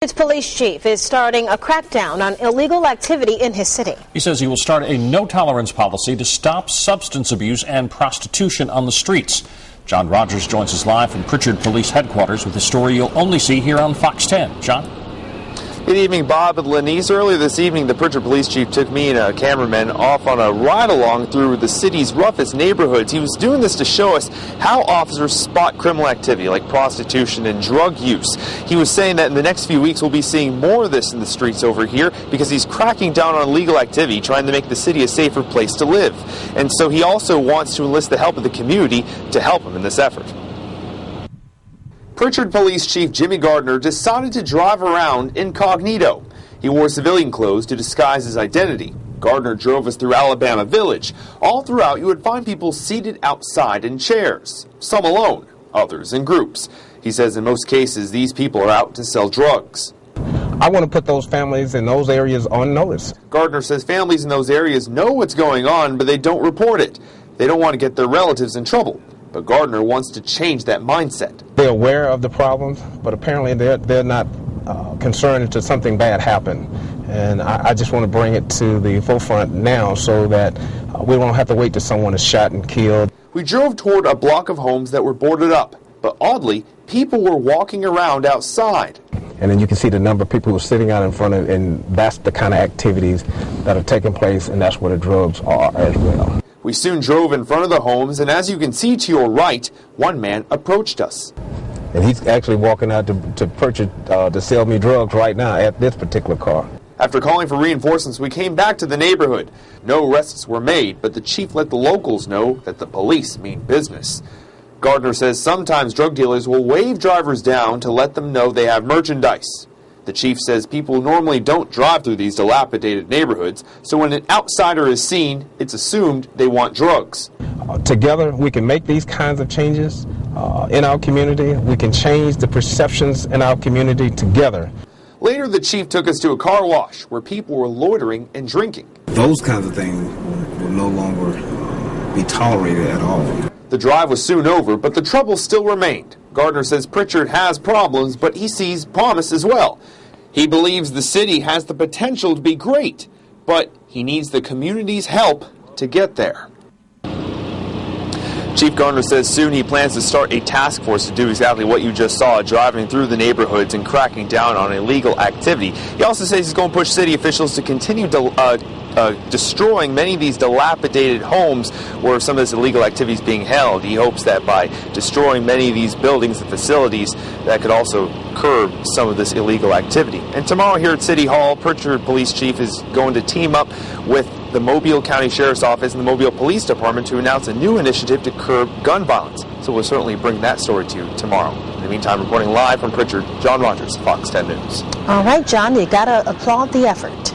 Its police chief is starting a crackdown on illegal activity in his city. He says he will start a no-tolerance policy to stop substance abuse and prostitution on the streets. John Rogers joins us live from Prichard Police Headquarters with a story you'll only see here on Fox 10. John? Good evening, Bob and Lenise. Earlier this evening, the Prichard Police Chief took me and a cameraman off on a ride-along through the city's roughest neighborhoods. He was doing this to show us how officers spot criminal activity like prostitution and drug use. He was saying that in the next few weeks we'll be seeing more of this in the streets over here because he's cracking down on illegal activity, trying to make the city a safer place to live. And so he also wants to enlist the help of the community to help him in this effort. Prichard Police Chief Jimmie Gardner decided to drive around incognito. He wore civilian clothes to disguise his identity. Gardner drove us through Alabama Village. All throughout, you would find people seated outside in chairs, some alone, others in groups. He says in most cases, these people are out to sell drugs. I want to put those families in those areas on notice. Gardner says families in those areas know what's going on, but they don't report it. They don't want to get their relatives in trouble. But Gardner wants to change that mindset. They're aware of the problems, but apparently they're not concerned until something bad happened. And I just want to bring it to the forefront now so that we won't have to wait till someone is shot and killed. We drove toward a block of homes that were boarded up, but oddly, people were walking around outside. And then you can see the number of people who are sitting out in front of, and that's the kind of activities that are taking place, and that's where the drugs are as well. We soon drove in front of the homes, and as you can see to your right, one man approached us. And he's actually walking out to purchase, to sell me drugs right now at this particular car. After calling for reinforcements, we came back to the neighborhood. No arrests were made, but the chief let the locals know that the police mean business. Gardner says sometimes drug dealers will wave drivers down to let them know they have merchandise. The chief says people normally don't drive through these dilapidated neighborhoods, so when an outsider is seen, it's assumed they want drugs. Together, we can make these kinds of changes in our community. We can change the perceptions in our community together. Later, the chief took us to a car wash where people were loitering and drinking. Those kinds of things will no longer be tolerated at all. The drive was soon over, but the trouble still remained. Gardner says Prichard has problems, but he sees promise as well. He believes the city has the potential to be great, but he needs the community's help to get there. Chief Gardner says soon he plans to start a task force to do exactly what you just saw, driving through the neighborhoods and cracking down on illegal activity. He also says he's going to push city officials to continue destroying many of these dilapidated homes where some of this illegal activity is being held. He hopes that by destroying many of these buildings and facilities, that could also curb some of this illegal activity. And tomorrow here at City Hall, Prichard Police Chief is going to team up with the Mobile County Sheriff's Office and the Mobile Police Department to announce a new initiative to curb gun violence. So we'll certainly bring that story to you tomorrow. In the meantime, reporting live from Prichard, John Rogers, Fox 10 News. All right, John, you got to applaud the effort.